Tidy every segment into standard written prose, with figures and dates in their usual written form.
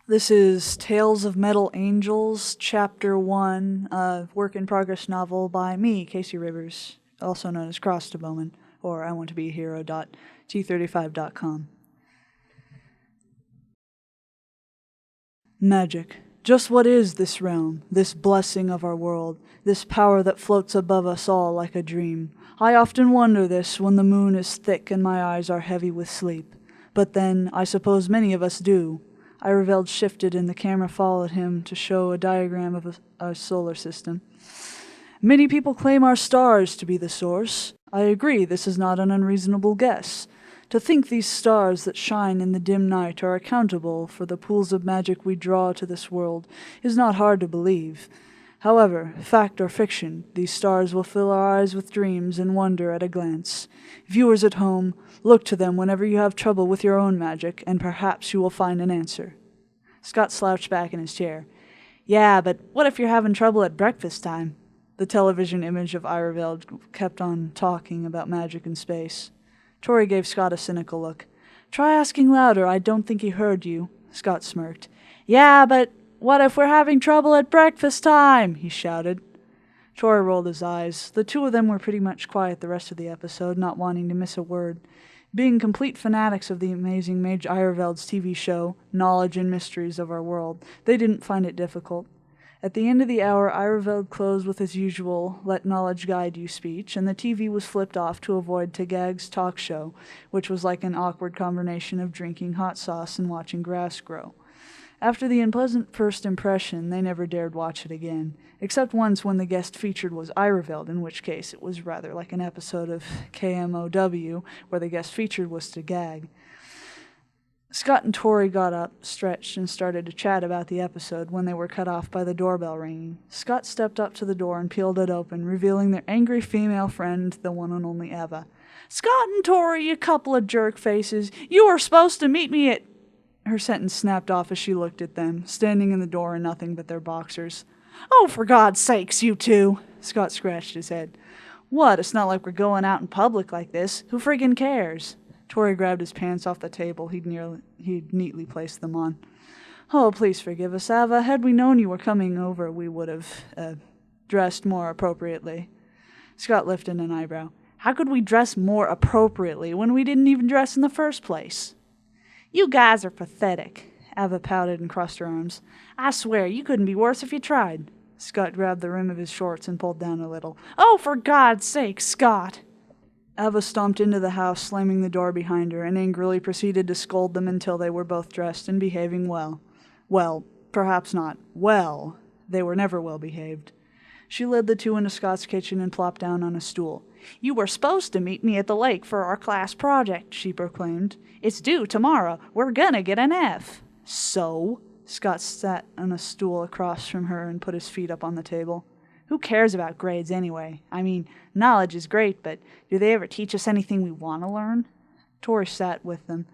This is Tales of Metal Angels, Chapter 1, a work-in-progress novel by me, Casey Rivers, also known as CrossDaBowmn, or I want to be a hero.t35.com. Magic. Just what is this realm, this blessing of our world, this power that floats above us all like a dream? I often wonder this when the moon is thick and my eyes are heavy with sleep. But then, I suppose many of us do. Iroveld shifted and the camera followed him to show a diagram of our solar system. Many people claim our stars to be the source. I agree this is not an unreasonable guess. To think these stars that shine in the dim night are accountable for the pools of magic we draw to this world is not hard to believe. However, fact or fiction, these stars will fill our eyes with dreams and wonder at a glance. Viewers at home, look to them whenever you have trouble with your own magic, and perhaps you will find an answer. Scott slouched back in his chair. Yeah, but what if you're having trouble at breakfast time? The television image of Iroveld kept on talking about magic in space. Tori gave Scott a cynical look. Try asking louder, I don't think he heard you. Scott smirked. Yeah, but what if we're having trouble at breakfast time? He shouted. Tori rolled his eyes. The two of them were pretty much quiet the rest of the episode, not wanting to miss a word. Being complete fanatics of the amazing Mage Iroveld's TV show, Knowledge and Mysteries of Our World, they didn't find it difficult. At the end of the hour, Iroveld closed with his usual let knowledge guide you speech, and the TV was flipped off to avoid Tagag's talk show, which was like an awkward combination of drinking hot sauce and watching grass grow. After the unpleasant first impression, they never dared watch it again, except once when the guest featured was Iroveld, in which case it was rather like an episode of KMOW, where the guest featured was Tagag. Scott and Tori got up, stretched, and started to chat about the episode when they were cut off by the doorbell ringing. Scott stepped up to the door and peeled it open, revealing their angry female friend, the one and only Eva. Scott and Tori, you couple of jerk faces, you were supposed to meet me at... Her sentence snapped off as she looked at them, standing in the door in nothing but their boxers. Oh, for God's sakes, you two! Scott scratched his head. What? It's not like we're going out in public like this. Who friggin' cares? Tori grabbed his pants off the table he'd neatly placed them on. Oh, please forgive us, Ava. Had we known you were coming over, we would have, dressed more appropriately. Scott lifted an eyebrow. How could we dress more appropriately when we didn't even dress in the first place? You guys are pathetic. Ava pouted and crossed her arms. I swear, you couldn't be worse if you tried. Scott grabbed the rim of his shorts and pulled down a little. Oh, for God's sake, Scott! Ava stomped into the house, slamming the door behind her, and angrily proceeded to scold them until they were both dressed and behaving well. Well, perhaps not well. They were never well behaved. She led the two into Scott's kitchen and plopped down on a stool. You were supposed to meet me at the lake for our class project, she proclaimed. It's due tomorrow. We're gonna get an F. So? Scott sat on a stool across from her and put his feet up on the table. Who cares about grades anyway? I mean, knowledge is great, but do they ever teach us anything we want to learn? Tori sat with them.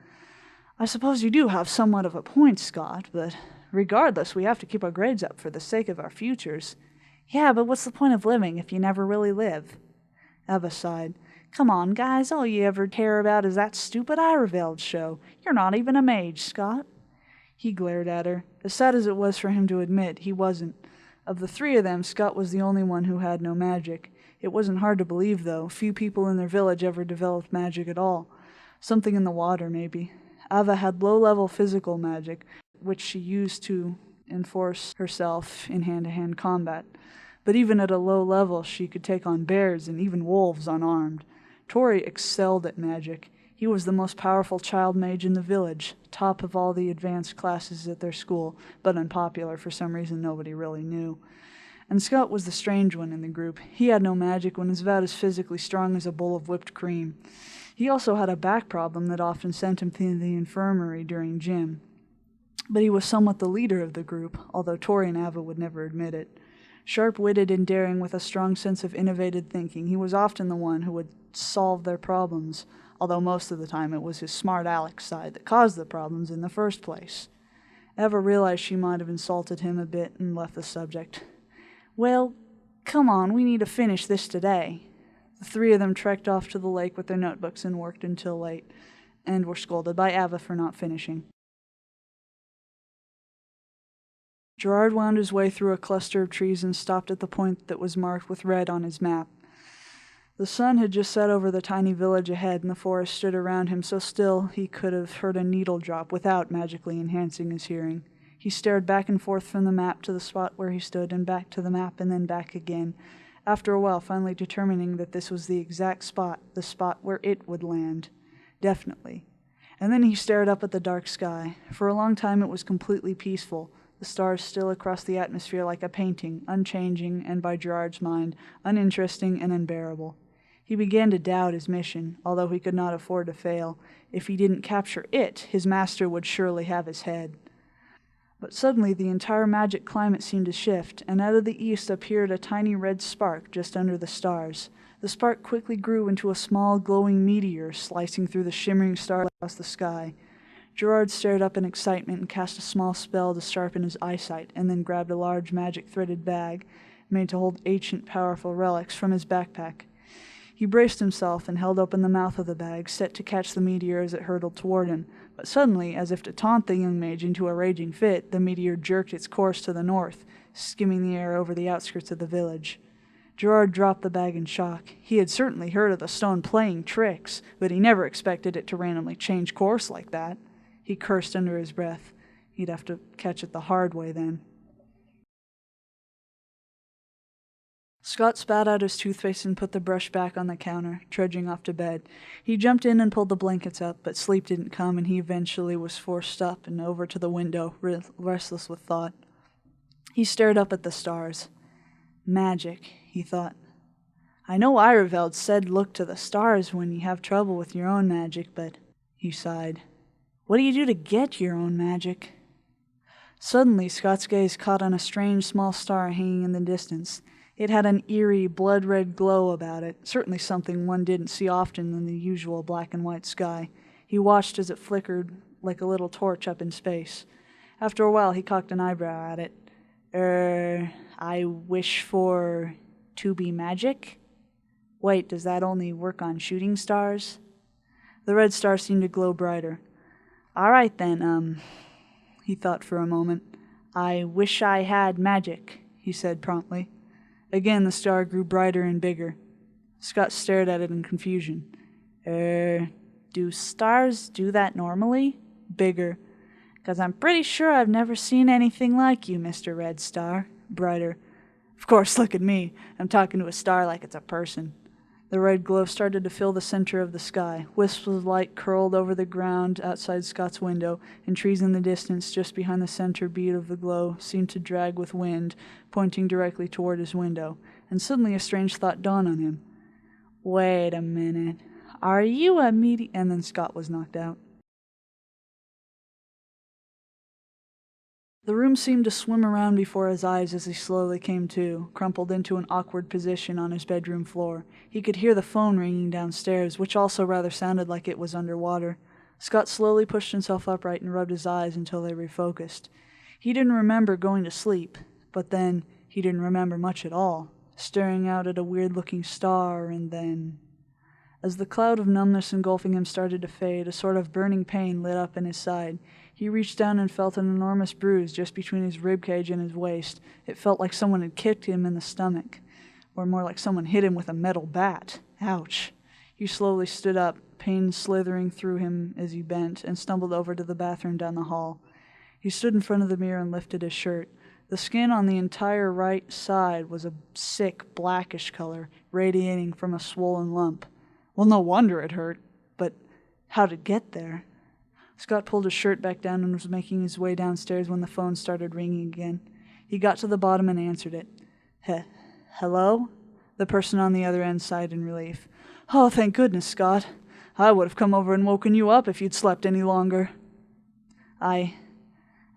I suppose you do have somewhat of a point, Scott, but regardless, we have to keep our grades up for the sake of our futures. Yeah, but what's the point of living if you never really live? Eva sighed. Come on, guys, all you ever care about is that stupid Iroveld show. You're not even a mage, Scott. He glared at her. As sad as it was for him to admit, he wasn't. Of the three of them, Scott was the only one who had no magic. It wasn't hard to believe, though. Few people in their village ever developed magic at all. Something in the water, maybe. Ava had low-level physical magic, which she used to enforce herself in hand-to-hand combat. But even at a low level, she could take on bears and even wolves unarmed. Tori excelled at magic. He was the most powerful child mage in the village, top of all the advanced classes at their school, but unpopular for some reason nobody really knew. And Scott was the strange one in the group. He had no magic and was about as physically strong as a bowl of whipped cream. He also had a back problem that often sent him to the infirmary during gym. But he was somewhat the leader of the group, although Tori and Ava would never admit it. Sharp-witted and daring with a strong sense of innovative thinking, he was often the one who would solve their problems, although most of the time it was his smart aleck side that caused the problems in the first place. Eva realized she might have insulted him a bit and left the subject. Well, come on, we need to finish this today. The three of them trekked off to the lake with their notebooks and worked until late, and were scolded by Eva for not finishing. Gerard wound his way through a cluster of trees and stopped at the point that was marked with red on his map. The sun had just set over the tiny village ahead, and the forest stood around him so still he could have heard a needle drop without magically enhancing his hearing. He stared back and forth from the map to the spot where he stood, and back to the map, and then back again, after a while finally determining that this was the exact spot, the spot where it would land. Definitely. And then he stared up at the dark sky. For a long time it was completely peaceful, the stars still across the atmosphere like a painting, unchanging, and by Gerard's mind, uninteresting and unbearable. He began to doubt his mission, although he could not afford to fail. If he didn't capture it, his master would surely have his head. But suddenly the entire magic climate seemed to shift, and out of the east appeared a tiny red spark just under the stars. The spark quickly grew into a small, glowing meteor slicing through the shimmering stars across the sky. Gerard stared up in excitement and cast a small spell to sharpen his eyesight, and then grabbed a large magic-threaded bag, made to hold ancient, powerful relics, from his backpack. He braced himself and held open the mouth of the bag, set to catch the meteor as it hurtled toward him. But suddenly, as if to taunt the young mage into a raging fit, the meteor jerked its course to the north, skimming the air over the outskirts of the village. Gerard dropped the bag in shock. He had certainly heard of the stone playing tricks, but he never expected it to randomly change course like that. He cursed under his breath. He'd have to catch it the hard way then. Scott spat out his toothpaste and put the brush back on the counter, trudging off to bed. He jumped in and pulled the blankets up, but sleep didn't come, and he eventually was forced up and over to the window, restless with thought. He stared up at the stars. Magic, he thought. I know Iraveld said look to the stars when you have trouble with your own magic, but... He sighed. What do you do to get your own magic? Suddenly, Scott's gaze caught on a strange small star hanging in the distance. It had an eerie, blood-red glow about it, certainly something one didn't see often in the usual black and white sky. He watched as it flickered like a little torch up in space. After a while, he cocked an eyebrow at it. I wish for... to be magic? Wait, does that only work on shooting stars? The red star seemed to glow brighter. All right then, he thought for a moment. I wish I had magic, he said promptly. Again, the star grew brighter and bigger. Scott stared at it in confusion. Do stars do that normally? Bigger. 'Cause I'm pretty sure I've never seen anything like you, Mr. Red Star. Brighter. Of course, look at me. I'm talking to a star like it's a person. The red glow started to fill the center of the sky. Wisps of light curled over the ground outside Scott's window, and trees in the distance, just behind the center beat of the glow, seemed to drag with wind, pointing directly toward his window. And suddenly a strange thought dawned on him. Wait a minute. Are you a And then Scott was knocked out. The room seemed to swim around before his eyes as he slowly came to, crumpled into an awkward position on his bedroom floor. He could hear the phone ringing downstairs, which also rather sounded like it was underwater. Scott slowly pushed himself upright and rubbed his eyes until they refocused. He didn't remember going to sleep, but then he didn't remember much at all, staring out at a weird-looking star, and then... As the cloud of numbness engulfing him started to fade, a sort of burning pain lit up in his side. He reached down and felt an enormous bruise just between his ribcage and his waist. It felt like someone had kicked him in the stomach, or more like someone hit him with a metal bat. Ouch. He slowly stood up, pain slithering through him as he bent, and stumbled over to the bathroom down the hall. He stood in front of the mirror and lifted his shirt. The skin on the entire right side was a sick, blackish color, radiating from a swollen lump. Well, no wonder it hurt, but how'd it get there? Scott pulled his shirt back down and was making his way downstairs when the phone started ringing again. He got to the bottom and answered it. Hello? The person on the other end sighed in relief. Oh, thank goodness, Scott. I would have come over and woken you up if you'd slept any longer. I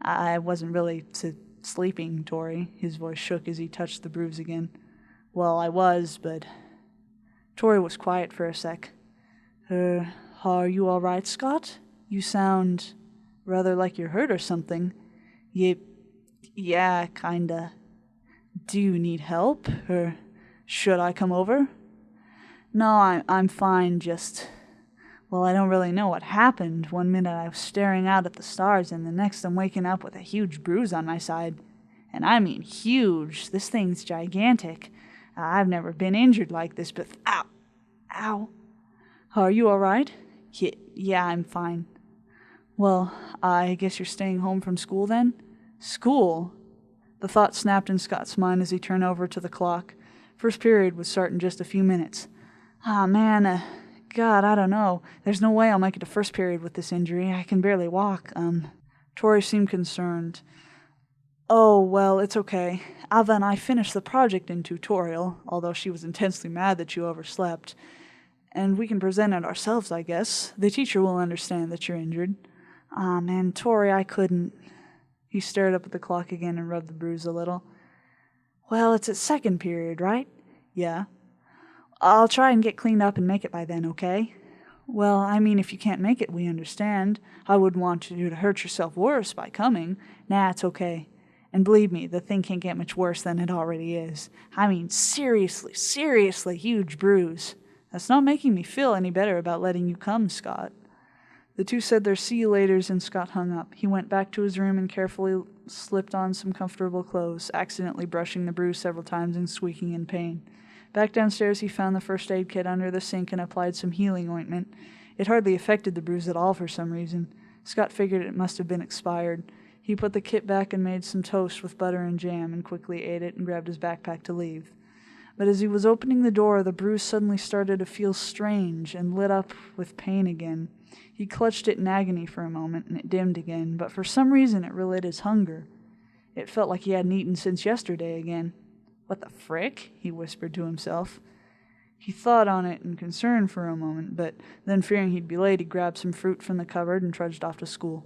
wasn't really sleeping, Tori. His voice shook as he touched the bruise again. Well, I was, but... Tori was quiet for a sec. Are you all right, Scott? You sound rather like you're hurt or something. Yeah, kinda. Do you need help, or should I come over? No, I'm fine, just... Well, I don't really know what happened. One minute I was staring out at the stars, and the next I'm waking up with a huge bruise on my side. And I mean huge. This thing's gigantic. I've never been injured like this, but ow! Ow! Are you all right? Yeah, I'm fine. Well, I guess you're staying home from school then? School? The thought snapped in Scott's mind as he turned over to the clock. First period would start in just a few minutes. Man, God, I don't know. There's no way I'll make it to first period with this injury. I can barely walk. Tori seemed concerned. Oh, well, it's okay. Ava and I finished the project in tutorial, although she was intensely mad that you overslept. And we can present it ourselves, I guess. The teacher will understand that you're injured. Man, Tori, I couldn't. He stared up at the clock again and rubbed the bruise a little. Well, it's at second period, right? Yeah. I'll try and get cleaned up and make it by then, okay? Well, I mean, if you can't make it, we understand. I wouldn't want you to hurt yourself worse by coming. Nah, it's okay. And believe me, the thing can't get much worse than it already is. I mean, seriously huge bruise. That's not making me feel any better about letting you come, Scott. The two said their see you laters and Scott hung up. He went back to his room and carefully slipped on some comfortable clothes, accidentally brushing the bruise several times and squeaking in pain. Back downstairs he found the first aid kit under the sink and applied some healing ointment. It hardly affected the bruise at all for some reason. Scott figured it must have been expired. He put the kit back and made some toast with butter and jam and quickly ate it and grabbed his backpack to leave. But as he was opening the door, the bruise suddenly started to feel strange and lit up with pain again. He clutched it in agony for a moment, and it dimmed again, but for some reason it relit his hunger. It felt like he hadn't eaten since yesterday again. What the frick? He whispered to himself. He thought on it in concern for a moment, but then fearing he'd be late, he grabbed some fruit from the cupboard and trudged off to school.